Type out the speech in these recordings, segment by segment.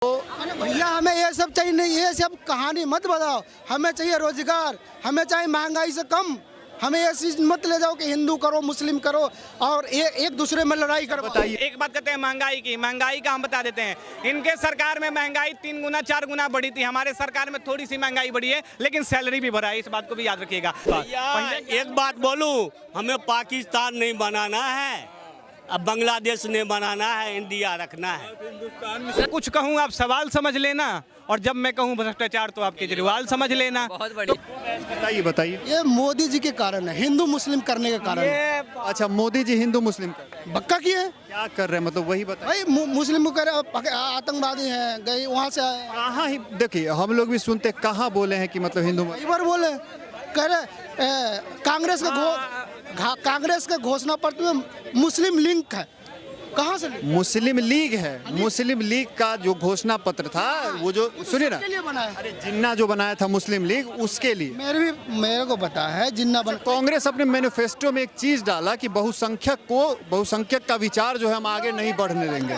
अरे भैया हमें ये सब चाहिए नहीं, ये सब कहानी मत बताओ। हमें चाहिए रोजगार, हमें चाहिए महंगाई से कम। हमें ये चीज मत ले जाओ कि हिंदू करो मुस्लिम करो और एक दूसरे में लड़ाई करो। बताइए, एक बात कहते हैं महंगाई का हम बता देते हैं। इनके सरकार में महंगाई 3 गुना 4 गुना बढ़ी थी, हमारे सरकार में थोड़ी सी महंगाई बढ़ी है, लेकिन सैलरी भी बढ़ा है। इस बात को भी याद रखिएगा। एक बात बोलूं, हमें पाकिस्तान नहीं बनाना है, अब बांग्लादेश नहीं बनाना है, इंडिया रखना है। कुछ कहूँ आप सवाल समझ लेना, और जब मैं कहूँ भ्रष्टाचार तो आप केजरीवाल समझ लेना। बहुत बढ़िया। बताइए बताइए। ये मोदी जी के कारण है, हिंदू मुस्लिम करने के कारण है। अच्छा, मोदी जी हिंदू मुस्लिम बक्का की है क्या कर रहे हैं, मतलब वही बताइए। भाई। मुस्लिम को कह रहे आतंकवादी हैं, गए वहाँ से आए। कहाँ ही देखिए, हम लोग भी सुनते, कहाँ बोले हैं कि मतलब हिंदू कई बार बोले, कह रहे कांग्रेस के घोषणा पत्र में मुस्लिम लिंक है। कहाँ से मुस्लिम लीग है। मुस्लिम लीग का जो घोषणा पत्र था, वो जो सुनिए ना, किसके लिए बनाया? अरे जिन्ना जो बनाया था मुस्लिम लीग, उसके लिए। मेरे को पता है जिन्ना कांग्रेस अपने मैनिफेस्टो में एक चीज डाला कि बहुसंख्यक का विचार जो है हम आगे नहीं बढ़ने देंगे।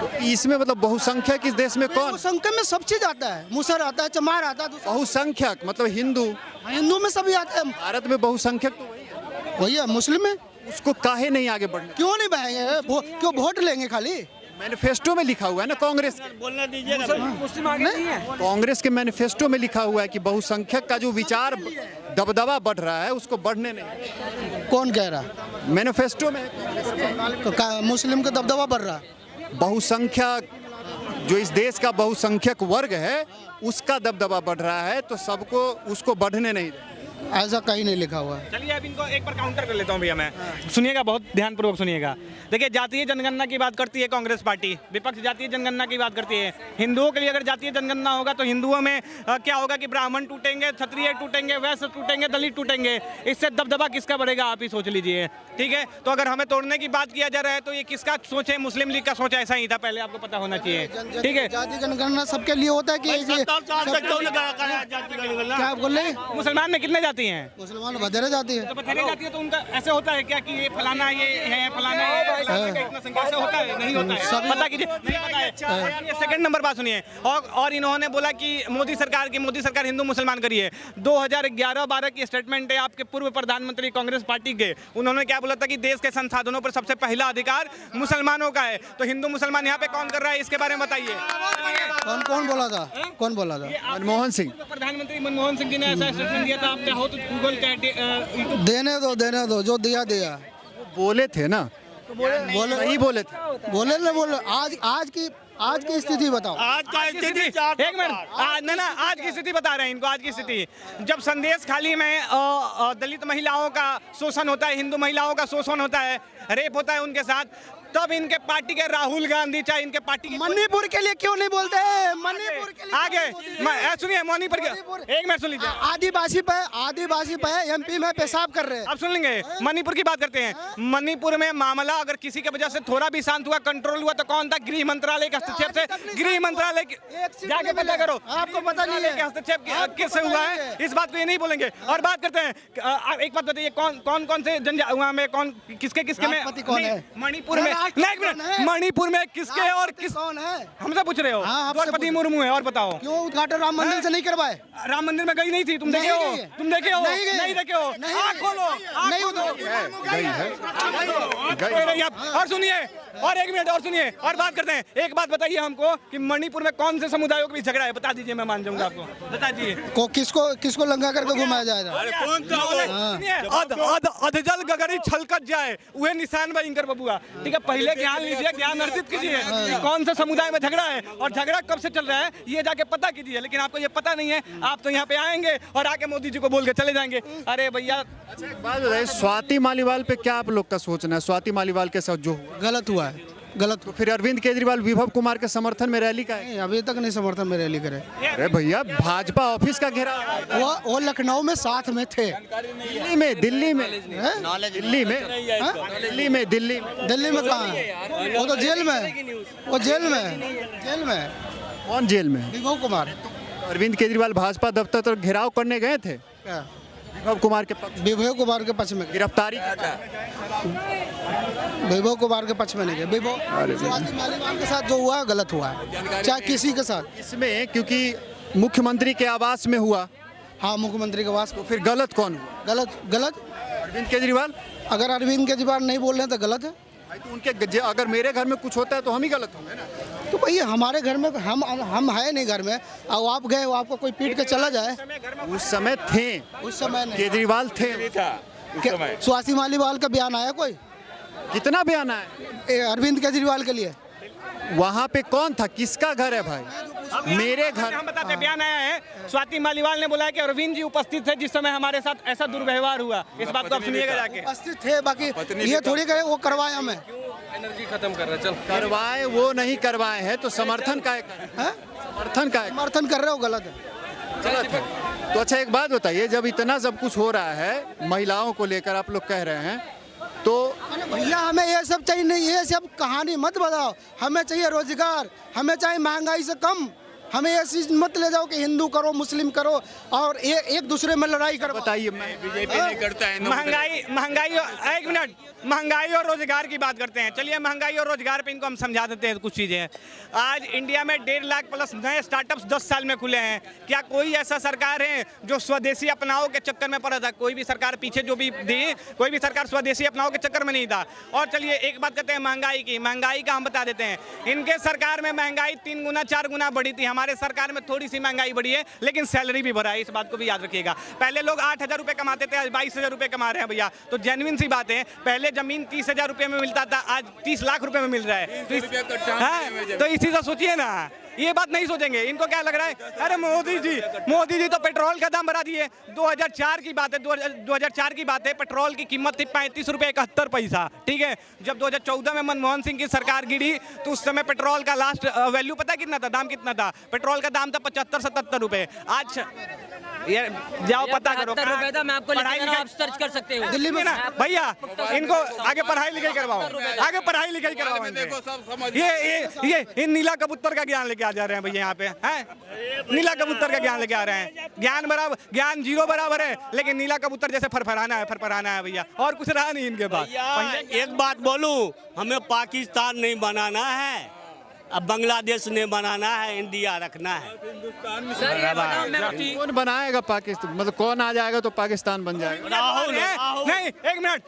तो इसमें मतलब बहुसंख्यक इस देश में कौन? बहुसंख्यक में सब चीज आता है, मुसर आता है, चमार आता है। बहुसंख्यक मतलब हिंदू में सभी आता है। भारत में बहुसंख्यक तो वही है, मुस्लिम में उसको काहे नहीं आगे बढ़ने? क्यों नहीं बहेंगे? क्यों वोट लेंगे खाली? मैनिफेस्टो में लिखा हुआ है ना कांग्रेस के। बोलने दीजिए ना। मुस्लिम आगे नहीं है। कांग्रेस के मैनिफेस्टो में लिखा हुआ है कि बहुसंख्यक का जो विचार दबदबा बढ़ रहा है, उसको बढ़ने नहीं। कौन कह रहा? मैनिफेस्टो में मुस्लिम का दबदबा बढ़ रहा। बहुसंख्यक जो इस देश का बहुसंख्यक वर्ग है, उसका दबदबा बढ़ रहा है, तो सबको उसको बढ़ने नहीं दे। ऐसा कहीं नहीं लिखा हुआ है। चलिए अब इनको एक बार काउंटर कर लेता हूँ भैया मैं। सुनिएगा, बहुत ध्यानपूर्वक सुनिएगा। देखिए, जातीय जनगणना की बात करती है कांग्रेस पार्टी, विपक्ष जातीय जनगणना की बात करती है। हिंदुओं के लिए अगर जातीय जनगणना होगा तो हिंदुओं में क्या होगा कि ब्राह्मण टूटेंगे, क्षत्रिय टूटेंगे, वैश्य टूटेंगे, दलित टूटेंगे। इससे दबदबा किसका बढ़ेगा, आप ही सोच लीजिए। ठीक है, तो अगर हमें तोड़ने की बात किया जा रहा है तो ये किसका सोच है? मुस्लिम लीग का सोच ऐसा ही था, पहले आपको पता होना चाहिए। ठीक है, जाति जनगणना सबके लिए होता है कि क्या बोल रहे? मुसलमान में कितने जाति हैं? मुसलमान बधेरे जाती है। तो बतेरे जाती है तो उनका ऐसे होता है क्या कि ये फलाना ये है, फलाना ये इतना संख्या से होता है? नहीं होता है, पता कीजिए। नहीं पता है। ये सेकंड नंबर बात सुनिए। और इन्होंने बोला कि मोदी सरकार हिंदू मुसलमान करी है। 2011-12 की स्टेटमेंट है आपके पूर्व प्रधानमंत्री कांग्रेस पार्टी के। उन्होंने क्या बोला था कि देश के संसाधनों पर सबसे पहला अधिकार मुसलमानों का है। तो हिंदू मुसलमान यहाँ पे कौन कर रहा है, इसके बारे में बताइए। कौन बोला था? कौन बोला था? मनमोहन सिंह। प्रधानमंत्री मनमोहन सिंह जी ने ऐसा स्टेटमेंट दिया था। आप चाहो तो गूगल देने दो जो दिया बोले थे ना, सही बोले थे। बोले आज की स्थिति बताओ। आज का स्थिति एक मिनट, ना आज की स्थिति बता रहे हैं इनको। आज की स्थिति, जब संदेश खाली में दलित महिलाओं का शोषण होता है, हिंदू महिलाओं का शोषण होता है, रेप होता है उनके साथ, तब इनके पार्टी के राहुल गांधी, चाहे इनके पार्टी के मणिपुर के लिए क्यों नहीं बोलते? मणिपुर के लिए आगे सुनिए, मणिपुर के एक मिनट सुन लीजिए। आदिवासी पे एमपी में पेशाब कर रहे हैं। अब सुन लेंगे, मणिपुर की बात करते हैं। मणिपुर में मामला अगर किसी की वजह से थोड़ा भी शांत हुआ, कंट्रोल हुआ, तो कौन था? गृह मंत्रालय के हस्तक्षेप से। गृह मंत्रालय जाके पता करो, आपको पता नहीं है हस्तक्षेप किससे हुआ है, इस बात को ये नहीं बोलेंगे। और बात करते हैं, एक बात बताइए, कौन से वहाँ में कौन किसके में कौन है? मणिपुर में मणिपुर में किसके और किस कौन है? हमसे पूछ रहे हो? द्रौपदी मुर्मू है। और बताओ क्यों उद्घाटन राम मंदिर से नहीं करवाए? राम मंदिर में गई नहीं थी, तुम देखे हो? नहीं देखे हो? आँख खोलो, नहीं और सुनिए, और एक मिनट और सुनिए, और बात करते हैं। एक बात बताइए हमको कि मणिपुर में कौन से समुदायों के बीच झगड़ा है, बता दीजिए, मैं मान जाऊंगा आपको। बता दीजिए किसको लंगा करके घुमाया जाएगा? अधजल गगरी छलकत जाए वह निशान भाई इंकर बबुआ। ठीक है, पहले ज्ञान लीजिए, ज्ञान अर्जित कीजिए कि कौन सा समुदाय में झगड़ा है और झगड़ा कब से चल रहा है, ये जाके पता कीजिए। लेकिन आपको ये पता नहीं है, आप तो यहाँ पे आएंगे और आके मोदी जी को बोल के चले जाएंगे। अरे भैया, बात बताइए, स्वाति मालीवाल पे क्या आप लोग का सोचना है? स्वाति मालीवाल के साथ जो गलत हुआ है, गलत। तो फिर अरविंद केजरीवाल विभव कुमार के समर्थन में रैली का है? अभी तक नहीं समर्थन में रैली करे। अरे भैया, भाजपा ऑफिस का घेरा, वो लखनऊ में साथ में थे। दिल्ली में कहाँ है? वो तो जेल में। कौन जेल में? विभव कुमार। अरविंद केजरीवाल भाजपा दफ्तर तक घेराव करने गए थे। क्या? विभव कुमार के पक्ष पक्ष में गिरफ्तारी वैभव कुमार के पक्ष में नहीं गए। वैभव स्वाति मालीवाल के साथ जो हुआ गलत हुआ है, चाहे किसी के साथ। इसमें क्योंकि मुख्यमंत्री के आवास में हुआ, हाँ, मुख्यमंत्री के पास तो फिर गलत कौन हुआ? गलत अरविंद केजरीवाल। अगर अरविंद केजरीवाल नहीं बोल रहे हैं तो गलत है। भाई तो उनके अगर मेरे घर में कुछ होता है तो हम ही गलत होंगे ना। तो भैया हमारे घर में हम है नहीं घर में, और आप गए हो, आपको कोई पीट के चला जाए। उस समय थे, उस समय नहीं। केजरीवाल थे। स्वाति मालीवाल का बयान आया कोई कितना बयान आया? अरविंद केजरीवाल के लिए? वहाँ पे कौन था? किसका घर है भाई? मेरे घर। हम बताते हैं, बयान आया है। स्वाति मालीवाल ने बोला है कि अरविंद जी उपस्थित थे जिस समय हमारे साथ ऐसा दुर्व्यवहार हुआ। इस बात को आप सुनिएगा जाके। उपस्थित थे, बाकी ये थोड़ी कहे वो करवाया हमें। एनर्जी खत्म कर रहे, चल करवाए वो नहीं करवाए हैं तो समर्थन का है? समर्थन का है? समर्थन कर रहे हो, गलत है। गलत है। तो अच्छा एक बात बताइए, जब इतना सब कुछ हो रहा है महिलाओं को लेकर आप लोग कह रहे हैं, तो अरे भैया हमें ये सब चाहिए नहीं, ये सब कहानी मत बताओ। हमें चाहिए रोजगार, हमें चाहिए महंगाई से कम। हमें ये चीज मत ले जाओ कि हिंदू करो मुस्लिम करो और एक दूसरे में लड़ाई करो। बताइए। बीजेपी नहीं करता है। महंगाई एक मिनट, महंगाई और रोजगार की बात करते हैं। चलिए महंगाई और रोजगार पे इनको हम समझा देते हैं कुछ चीजें। आज इंडिया में 1.5 लाख प्लस नए स्टार्टअप्स 10 साल में खुले हैं। क्या कोई ऐसा सरकार है जो स्वदेशी अपनाओ के चक्कर में पड़ा था? कोई भी सरकार पीछे जो भी दी, कोई भी सरकार स्वदेशी अपनाओ के चक्कर में नहीं था। और चलिए एक बात कहते हैं महंगाई की, महंगाई का हम बता देते हैं। इनके सरकार में महंगाई 3 गुना 4 गुना बढ़ी थी, हमारे सरकार में थोड़ी सी महंगाई बढ़ी है लेकिन सैलरी भी बढ़ा है। इस बात को भी याद रखिएगा। पहले लोग 8,000 रुपए कमाते थे, आज 22,000 रुपए कमा रहे हैं भैया। तो जेन्युइन सी बात है, पहले जमीन 30,000 रुपए में मिलता था, आज 30 लाख रुपए में मिल रहा है। तो इसी से सोचिए ना, ये बात नहीं सोचेंगे। इनको क्या लग रहा है, अरे मोदी जी तो पेट्रोल का दाम बढ़ा दिए। 2004 की बात है, 2004 की बात है, पेट्रोल की कीमत थी 35 रुपए 71 पैसा, ठीक है। जब 2014 में मनमोहन सिंह की सरकार गिरी तो उस समय पेट्रोल का लास्ट वैल्यू पता है कितना था, दाम कितना था? पेट्रोल का दाम था 75-77 रुपए। आज ये जाओ पता करो, रुपए था। मैं आपको आप सर्च कर सकते हो दिल्ली में ना भैया। इनको आगे पढ़ाई लिखाई करवाओ, आगे पढ़ाई लिखाई करवाओ। ये नीला कबूतर का ज्ञान लेके आ जा रहे हैं भैया यहाँ पे, हैं? नीला कबूतर का ज्ञान लेके आ रहे हैं। ज्ञान 0 बराबर है, लेकिन नीला कबूतर जैसे फरफराना है भैया, और कुछ रहा नहीं इनके पास। एक बात बोलूं, हमें पाकिस्तान नहीं बनाना है, अब बांग्लादेश ने बनाना है, इंडिया रखना है। कौन बनाएगा पाकिस्तान? मतलब कौन आ जाएगा तो पाकिस्तान बन जाएगा? राहुल नहीं, एक मिनट,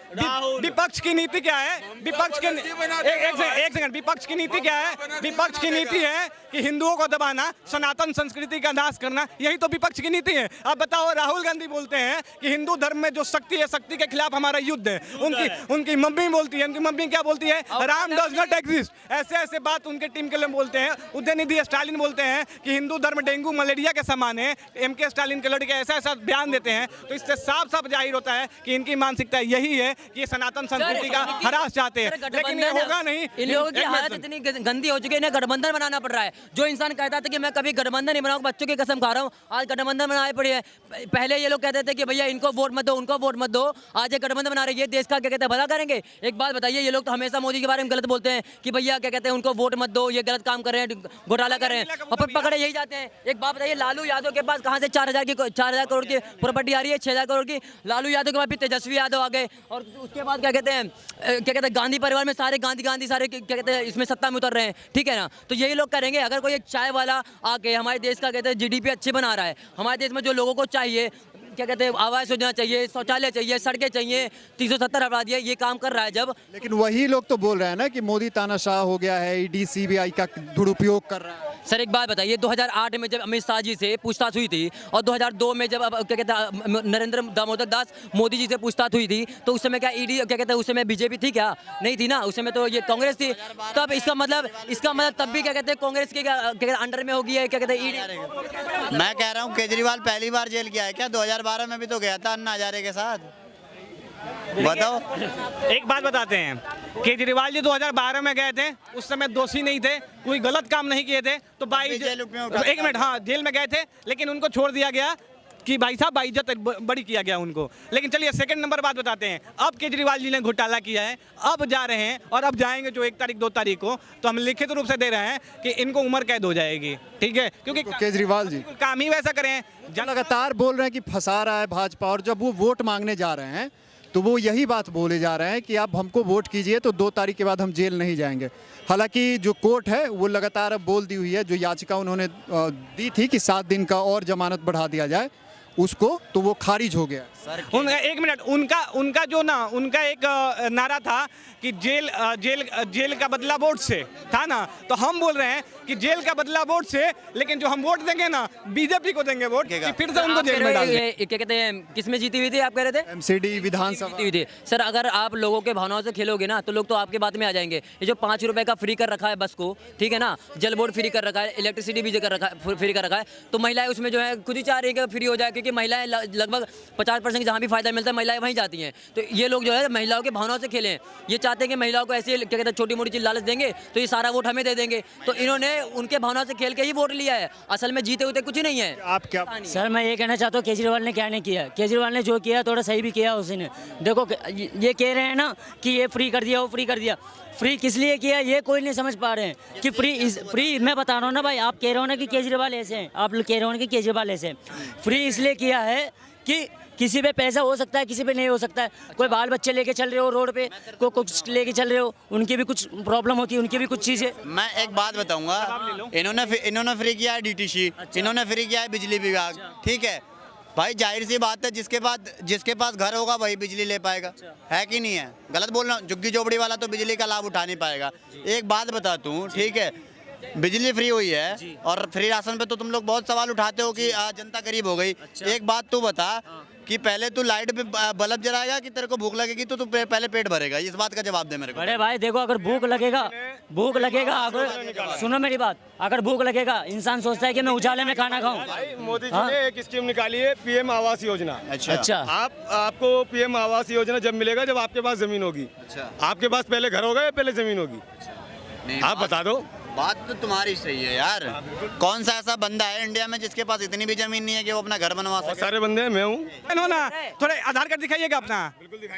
विपक्ष की नीति क्या है? विपक्ष के एक सेकंड, विपक्ष की नीति क्या है? विपक्ष की नीति है कि हिंदुओं को दबाना, सनातन संस्कृति का नाश करना, यही तो विपक्ष की नीति है। अब बताओ, राहुल गांधी बोलते हैं कि हिंदू धर्म में जो शक्ति है, शक्ति के खिलाफ हमारा युद्ध है। उनकी मम्मी बोलती है, उनकी मम्मी क्या बोलती है? Ram does not exist. ऐसे बात उनके टीम के लिए बोलते हैं। उदयनिधि स्टालिन बोलते हैं कि हिंदू धर्म डेंगू मलेरिया के समान है। MK स्टालिन के लड़के ऐसा बयान देते हैं। तो इससे साफ साफ जाहिर होता है कि इनकी मानसिकता यही है कि ये सनातन संस्कृति का ह्रास चाहते हैं, लेकिन ये होगा नहीं। इन लोगों की हालत इतनी गंदी हो चुकी है, इन्हें गठबंधन बनाना पड़ रहा है। जो इंसान कहता था कि मैं कभी गठबंधन नहीं बनाऊंगा, बच्चों की कसम खा रहा हूँ, आज गठबंधन बनाए पड़ी है। पहले ये लोग कहते थे कि भैया इनको वोट मत दो, उनको वोट मत दो, आज ये गठबंधन बना रही है। देश का क्या कहते हैं भला करेंगे? एक बात बताइए, ये लोग तो हमेशा मोदी के बारे में गलत बोलते हैं कि भैया क्या कहते हैं उनको वोट मत दो, ये गलत काम कर रहे हैं, घोटाला कर रहे हैं, और पकड़े यही जाते हैं। एक बात बताइए, लालू यादव के पास कहाँ से 4,000 करोड़ की प्रॉपर्टी आ रही है? 6,000 करोड़ की। लालू यादव के बाद फिर तेजस्वी यादव आ गए, और उसके बाद क्या कहते हैं गांधी परिवार में सारे गांधी सारे क्या कहते हैं इसमें सत्ता में उतर रहे हैं, ठीक है ना। तो यही लोग करेंगे। अगर कोई एक चाय वाला आके हमारे देश का कहते हैं GDP अच्छी बना रहा है, हमारे देश में जो लोगों को चाहिए क्या कहते हैं आवास योजना चाहिए, शौचालय चाहिए, सड़कें चाहिए, 370 हटा दिया, ये काम कर रहा है जब। लेकिन वही लोग तो बोल रहे हैं ना कि मोदी तानाशाह हो गया है, ED CBI का दुरुपयोग कर रहा है। सर एक बात बताइए, 2008 में जब अमित शाह जी से पूछताछ हुई थी, और 2002 में जब क्या कहते हैं नरेंद्र दामोदर दास मोदी जी से पूछताछ हुई थी, तो उस समय क्या ED क्या कहते हैं उस समय BJP थी क्या? नहीं थी ना, उस समय तो ये कांग्रेस थी। तब इसका मतलब तब भी क्या कहते हैं कांग्रेस के क्या अंडर में होगी है, क्या कहते हैं ED। मैं कह रहा हूँ केजरीवाल पहली बार जेल गया है क्या? 2012 में भी तो गया था अन्ना हजारे के साथ। बताओ। एक बात बताते हैं, केजरीवाल जी 2012 में गए थे, उस समय दोषी नहीं थे, कोई गलत काम नहीं किए थे, तो एक मिनट, हाँ जेल में गए थे, लेकिन उनको छोड़ दिया गया कि भाई साहब बाइज्जत बड़ी किया गया उनको। लेकिन चलिए सेकंड नंबर बात बताते हैं। अब केजरीवाल जी ने घोटाला किया है, अब जा रहे हैं और अब जाएंगे जो 1 तारीख 2 तारीख को, तो हम लिखित रूप से दे रहे हैं कि इनको उम्र कैद हो जाएगी, ठीक है, क्योंकि केजरीवाल जी काम ही वैसा करें। लगातार बोल रहे हैं कि फंसा रहा है भाजपा, और जब वो वोट मांगने जा रहे हैं तो वो यही बात बोले जा रहे हैं कि आप हमको वोट कीजिए तो 2 तारीख के बाद हम जेल नहीं जाएंगे। हालांकि जो कोर्ट है वो लगातार अब बोल दी हुई है, जो याचिका उन्होंने दी थी कि 7 दिन का और जमानत बढ़ा दिया जाए उसको, तो वो खारिज हो गया। एक मिनट, उनका जो ना, उनका एक नारा था कि जेल का बदला वोट से था ना, तो हम बोल रहे हैं कि जेल का बदला वोट से, लेकिन जो हम वोट देंगे ना बीजेपी को देंगे वोट, कि फिर से उनको जेल में डाल देंगे। क्या कहते हैं, किसमें जीती हुई थी आप कह रहे थे? एमसीडी विधानसभा जीती हुई थी। सर अगर आप लोगों के भावनाओं से खेलोगे ना तो लोग तो आपके बात में आ जाएंगे। ये जो 5 रुपए का फ्री कर रखा है बस को, ठीक है ना, जल बोर्ड फ्री कर रखा है, इलेक्ट्रिसिटी भी फ्री कर रखा है, तो महिलाएं उसमें जो है खुद ही चाह रही है कि फ्री हो जाए, क्योंकि महिलाएं लगभग 50% जहाँ भी फायदा मिलता है महिलाएं वहीं जाती हैं। तो ये लोग जो है महिलाओं के भावनाओं से खेलें, ये चाहते हैं कि महिलाओं को ऐसे क्या कहते हैं छोटी मोटी चीज लालच देंगे तो ये सारा वोट हमें दे देंगे, तो इन्होंने उनके भावनाओं से खेल के ही वोट लिया है, असल में जीते हुए कुछ ही नहीं है। आप क्या? सर मैं ये कहना चाहता हूँ केजरीवाल ने क्या नहीं किया। केजरीवाल ने जो किया थोड़ा सही भी किया उसने। देखो ये कह रहे हैं ना कि ये फ्री कर दिया, वो फ्री कर दिया, फ्री किस लिए किया ये कोई नहीं समझ पा रहे हैं कि फ्री मैं बता रहा हूँ ना भाई, आप कह रहे हो ना कि केजरीवाल ऐसे हैं, आप लोग कह रहे हो ना कि केजरीवाल ऐसे हैं। फ्री इसलिए किया है कि किसी पे पैसा हो सकता है, किसी पे नहीं हो सकता है। कोई बाल बच्चे लेके चल रहे हो रोड पे, कोई कुछ लेके चल रहे हो, उनकी भी कुछ प्रॉब्लम होती है, उनकी भी कुछ चीज़ें। मैं एक बात बताऊंगा, इन्होंने फ्री किया है डीटीसी, इन्होंने फ्री किया है बिजली विभाग, ठीक है भाई, जाहिर सी बात है जिसके पास घर होगा वही बिजली ले पाएगा, है कि नहीं है? गलत बोल रहा हूँ? झुग्गी झोपड़ी वाला तो बिजली का लाभ उठा नहीं पाएगा। एक बात बताता हूँ, ठीक है, बिजली फ्री हुई है और फ्री राशन पे तो तुम लोग बहुत सवाल उठाते हो कि जनता गरीब हो गई। एक बात तू बता कि पहले तू लाइट पे बल्ब जलाएगा कि तेरे को भूख लगेगी तो तू पहले पेट भरेगा? इस बात का जवाब दे मेरे को। बड़े भाई देखो, अगर भूख लगेगा अगर सुनो मेरी बात, अगर भूख लगेगा इंसान सोचता है कि मैं उजाले में खाना खाऊं। मोदी जी ने एक स्कीम निकाली है, पीएम आवास योजना। अच्छा आपको पीएम आवास योजना जब मिलेगा जब आपके पास जमीन होगी। आपके पास पहले घर होगा या पहले जमीन होगी? आप बता दो। बात तो तुम्हारी सही है यार। कौन सा ऐसा बंदा है इंडिया में जिसके पास इतनी भी जमीन नहीं है कि वो अपना घर बनवा सके? सारे बंदे हैं, मैं हूँ ना, थोड़े आधार कार्ड दिखाइएगा अपना,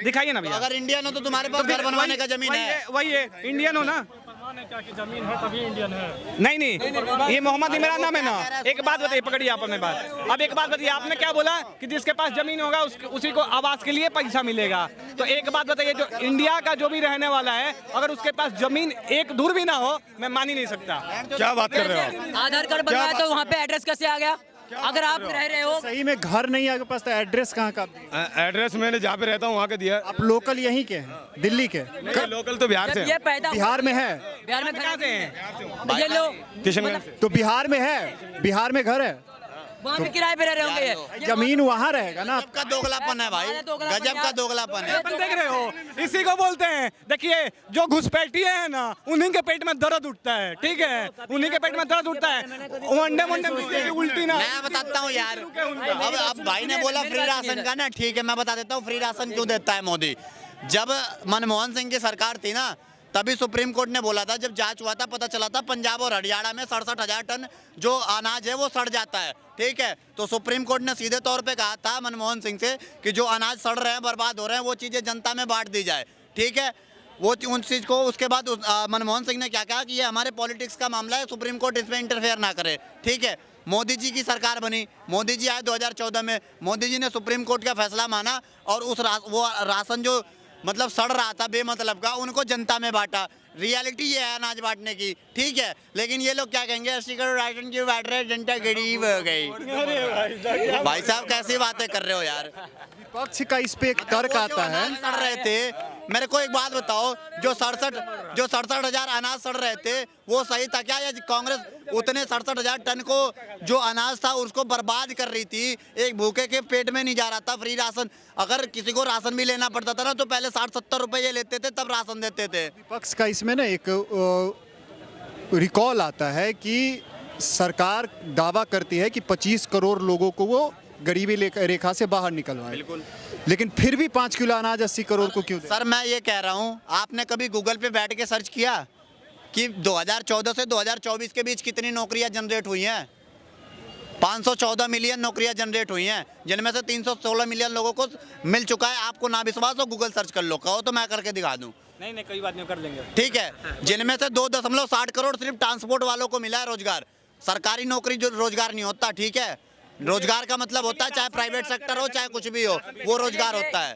दिखाइए ना भैया। अगर इंडियन हो तो तुम्हारे पास घर बनवाने का जमीन है? वही है, इंडियन हो ना? जमीन है तभी इंडियन है। नहीं, ये मोहम्मद इमरान नाम है ना। एक बात बताइए, पकड़िए आप अपने बात। अब एक बात बताइए, आपने क्या बोला कि जिसके पास जमीन होगा उसी को आवास के लिए पैसा मिलेगा। तो एक बात बताइए, जो इंडिया का जो भी रहने वाला है अगर उसके पास जमीन एक दूर भी ना हो, मैं मान ही नहीं सकता। क्या बात कर रहे हो? आधार कार्ड बनवाया तो वहाँ पे एड्रेस कैसे आ गया? अगर आप रह रहे हो सही में घर नहीं है आपके पास तो एड्रेस कहाँ का? एड्रेस मैंने जहाँ पे रहता हूँ वहाँ का दिया। आप लोकल यहीं के हैं? दिल्ली के? लोकल तो बिहार से। ये पैदा बिहार में है? बिहार में कहाँ से हैं? ये लो किशनगंज से। तो बिहार में है, बिहार में घर है, वहाँ पे किराए पे रह रहे होंगे ये। जमीन वहाँ रहेगा ना। का दोगलापन है भाई, गजब का दोगलापन है। अपन देख रहे हो, इसी को बोलते हैं। देखिए, जो घुसपैठिए है ना, उन्हीं के पेट में दर्द उठता है, ठीक है, उन्हीं के पेट में दर्द उठता है। वनडे उल्टी ना। मैं बताता हूँ यार, अब भाई ने बोला फ्री राशन का ना, ठीक है मैं बता देता हूँ फ्री राशन क्यों देता है मोदी। जब मनमोहन सिंह की सरकार थी ना, तभी सुप्रीम कोर्ट ने बोला था, जब जांच हुआ था पता चला था पंजाब और हरियाणा में 67,000 टन जो अनाज है वो सड़ जाता है, ठीक है। तो सुप्रीम कोर्ट ने सीधे तौर पे कहा था मनमोहन सिंह से कि जो अनाज सड़ रहे हैं, बर्बाद हो रहे हैं, वो चीज़ें जनता में बांट दी जाए, ठीक है। वो उन चीज़ को उसके बाद मनमोहन सिंह ने क्या कहा कि ये हमारे पॉलिटिक्स का मामला है, सुप्रीम कोर्ट इसमें इंटरफेयर ना करे, ठीक है। मोदी जी की सरकार बनी, मोदी जी आए 2014 में, मोदी जी ने सुप्रीम कोर्ट का फैसला माना और वो राशन जो मतलब सड़ रहा था बेमतलब का, उनको जनता में बांटा। रियलिटी ये है अनाज बांटने की, ठीक है। लेकिन ये लोग क्या कहेंगे, 80 करोड़ राशन क्यों बांट रहे हैं, जनता गरीब हो गई। भाई साहब कैसी बातें कर रहे हो यार। विपक्ष का इस पे एक तर्क आता है। सड़ रहे थे, मेरे को एक बात बताओ, जो 67,000 अनाज सड़ रहे थे वो सही था क्या, या कांग्रेस उतने 67,000 टन को जो अनाज था उसको बर्बाद कर रही थी? एक भूखे के पेट में नहीं जा रहा था फ्री राशन। अगर किसी को राशन भी लेना पड़ता था ना तो पहले 60-70 रुपए ये लेते थे, तब राशन देते थे। विपक्ष का इसमें ना एक रिकॉल आता है कि सरकार दावा करती है कि 25 करोड़ लोगों को वो गरीबी रेखा से बाहर निकलवाए, बिल्कुल, लेकिन फिर भी 5 किलो अनाज 80 करोड़ को क्यों दे? सर मैं ये कह रहा हूँ, आपने कभी गूगल पे बैठ के सर्च किया कि 2014 से 2024 के बीच कितनी नौकरियां जनरेट हुई हैं? 514 मिलियन नौकरियां जनरेट हुई हैं, जिनमें से 316 मिलियन लोगों को मिल चुका है। आपको ना विश्वास हो गूगल सर्च कर लो, कहो तो मैं करके दिखा दूं। नहीं, कोई बात नहीं, कर लेंगे, ठीक है। जिनमें से 2.60 करोड़ सिर्फ ट्रांसपोर्ट वालों को मिला है रोजगार। सरकारी नौकरी जो रोजगार नहीं होता, ठीक है। रोजगार का मतलब होता है चाहे प्राइवेट सेक्टर हो चाहे कुछ भी हो, वो रोजगार होता है।